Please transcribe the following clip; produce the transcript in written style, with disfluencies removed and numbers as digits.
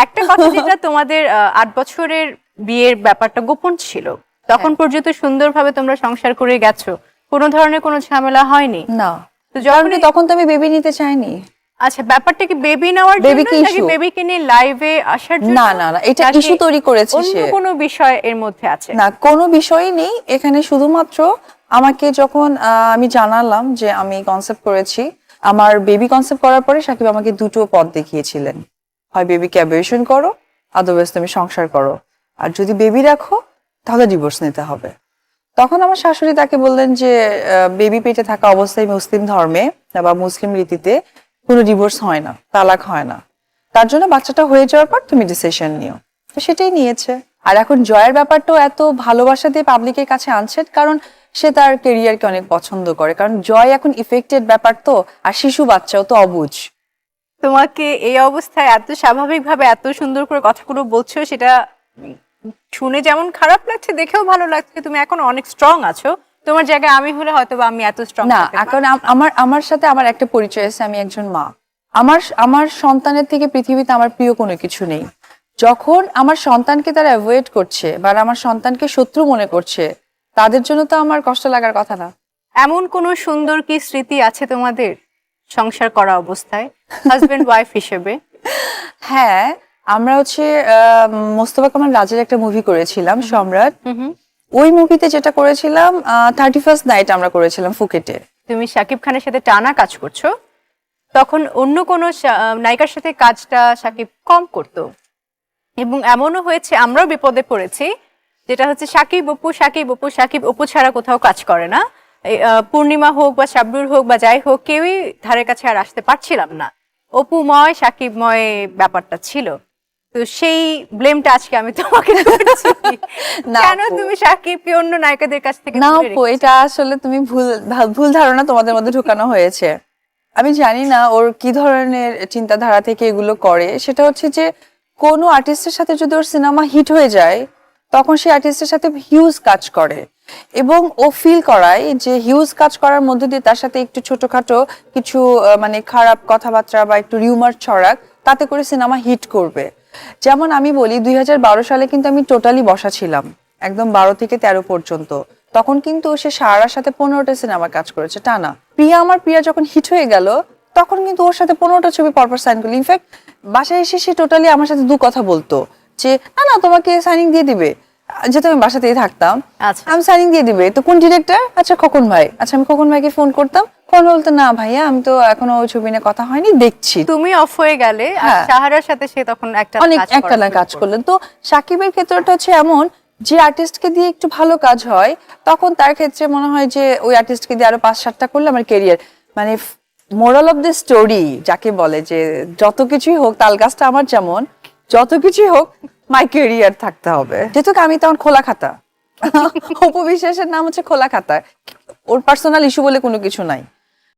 একটা কথা যেটা তোমাদের 8 বছরের বিয়ের ব্যাপারটা গোপন ছিল, তখন পর্যন্ত সুন্দরভাবে তোমরা সংসার করে গেছো, কোনো ধরনের কোনো ঝামেলা হয়নি? না, তো কারণ যখন কি তখন তো আমি বেবি নিতে চাইনি। আচ্ছা, ব্যাপারটা কি বেবি নেওয়ার Baby জন্য কে নাকি issue? বেবিকে নিয়ে লাইভে আসার জন্য? না না না, এটা নাকি ইস্যু তৈরি করেছে অন্য সে। কোনো বিষয় এর মধ্যে আছে? না, কোনো বিষয়ই নেই এখানে, শুধুমাত্র আমাকে যখন আমি জানালাম যে আমি কনসেপ্ট করেছি, আমার বেবি কনসেপ্ট করার পরে সাকিব আমাকে দুটো পথ দেখিয়েছিলেন, হয় বেবিকে অ্যাবর্শন করো, আদারওয়াইজ তুমি সংসার করো, আর যদি বেবি রাখো তাহলে ডিভোর্স নিতে হবে। তখন আমার শাশুড়ি তাকে বললেন যে বেবি পেটে থাকা অবস্থায় মুসলিম ধর্মে বা মুসলিম রীতিতে কোনো ডিভোর্স হয় না, তালাক হয় না, তার জন্য বাচ্চাটা হয়ে যাওয়ার পর তুমি ডিসিশন নিও। তো সেটাই নিয়েছে। আর এখন জয়ের ব্যাপারটাও এত ভালোবাসা দিয়ে পাবলিকের কাছে আনছে, কারণ সে তার কেরিয়ারকে অনেক পছন্দ করে, কারণ জয় এখন ইফেক্টেড ব্যাপার তো, আর শিশু বাচ্চাও তো অবুঝ। তোমাকে এই অবস্থায় এত স্বাভাবিকভাবে এত সুন্দর করে কথাগুলো বলছো, সেটা শুনে যেমন খারাপ লাগছে, দেখেও ভালো লাগছে। তুমি এখন অনেক স্ট্রং আছো। তোমার জায়গায় আমি হলে হয়তো বা আমি এত স্ট্রং না, এখন আমার আমার সাথে আমার একটা পরিচয় আছে, আমি একজন মা। আমার আমার সন্তানের থেকে পৃথিবীতে আমার প্রিয় কোনো কিছু নেই। যখন আমার সন্তানকে তারা অ্যাভয়েড করছে বা আমার সন্তানকে শত্রু মনে করছে, তাদের জন্য তো আমার কষ্ট লাগার কথা না। এমন কোনো সুন্দর কি স্মৃতি আছে তোমাদের সংসার করা অবস্থায় হাজবেন্ড ওয়াইফ হিসেবে? হ্যাঁ, আমরা হচ্ছে মোস্তফা কামাল রাজের একটা মুভি করেছিলাম, সম্রাট। ওই মুভিতে যেটা করেছিলাম, 31st নাইট আমরা করেছিলাম ফুকেটে। তুমি শাকিব খানের সাথে টানা কাজ করছো, তখন অন্য কোনো নায়িকার সাথে কাজটা শাকিব কম করতো, এবং এমনও হয়েছে আমরাও বিপদে পড়েছি, যেটা হচ্ছে শাকিব অপু শাকিব অপু শাকিব অপু ছাড়া কোথাও কাজ করে না। পূর্ণিমা হোক বা শাবনুর হোক বা যাই হোক, কেউই ধারের কাছে আর আসতে পারছিলাম না। অপুময় শাকিবময় ব্যাপারটা ছিল। তো সেই ব্লেমটা আজকে আমি তোমাকে করছি। না কেন আপু। তুমি শাকিবকে অন্য নায়িকাদের কাছ থেকে না দূরে আপু, রেখেছো? এটা আসলে তুমি ভুল ধারণা তোমাদের মধ্যে ঢুকানো হয়েছে। আমি জানি না ওর কি ধরনের চিন্তাধারা থেকে এগুলো করে। সেটা হচ্ছে যে কোনো আর্টিস্টের সাথে যদি ওর সিনেমা হিট হয়ে যায়, তখন সেই আর্টিস্টের সাথে হিউজ কাজ করে, এবং ও ফিল করায় যে হিউজ কাজ করার মধ্যে দিয়ে তার সাথে একটু ছোটখাটো কিছু মানে খারাপ কথাবার্তা বা একটু রিউমার ছড়াক, তাতে করে সিনেমা হিট করবে। যেমন আমি বলি, 2012 সালে কিন্তু আমি টোটালি বসা ছিলাম, একদম 12 থেকে 13 পর্যন্ত। তখন কিন্তু সে সারার সাথে 15টা সিনেমা কাজ করেছে টানা। প্রিয়া যখন হিট হয়ে গেল, তখন কিন্তু ওর সাথে 15টা ছবি পরপর সাইন করলো। ইনফ্যাক্ট বাসায় এসে সে টোটালি আমার সাথে কথা বলতো যে না না, তোমাকে সাইনিং দিয়ে দিবে, যেহেতু আমি বাসাতেই থাকতাম। আচ্ছা, আমি সাইনিং দিয়ে দিবে, তো কোন ডিরেক্টর? আচ্ছা খোকন ভাই। আচ্ছা, আমি খোকন ভাইকে ফোন করতাম, ফোন বলতো না ভাইয়া, আমি তো এখনো ওই ছবি নিয়ে কথা হয়নি, দেখছি। তুমি অফ হয়ে গেলে আর হ্যাঁ। সাহারার সাথে সে তখন একটা অনেক কাজ একটা না কাজ করলেন। তো সাকিবের ক্ষেত্রটা হচ্ছে এমন, যে আর্টিস্টকে দিয়ে একটু ভালো কাজ হয়, তখন তার ক্ষেত্রে মনে হয় যে ওই আর্টিস্টকে দিয়ে আরো 5-7টা করলে আমার কেরিয়ার, মানে মোরাল অফ দ্য স্টোরি যাকে বলে, যে যত কিছুই হোক, তাল গাছটা আমার যেমন, যত কিছুই হোক মাই কেরিয়ার থাকতে হবে। যেহেতু আমি তখন খোলা খাতা, অপু বিশ্বাসের নাম হচ্ছে খোলা খাতা, ওর পার্সোনাল ইস্যু বলে কোনো কিছু নাই।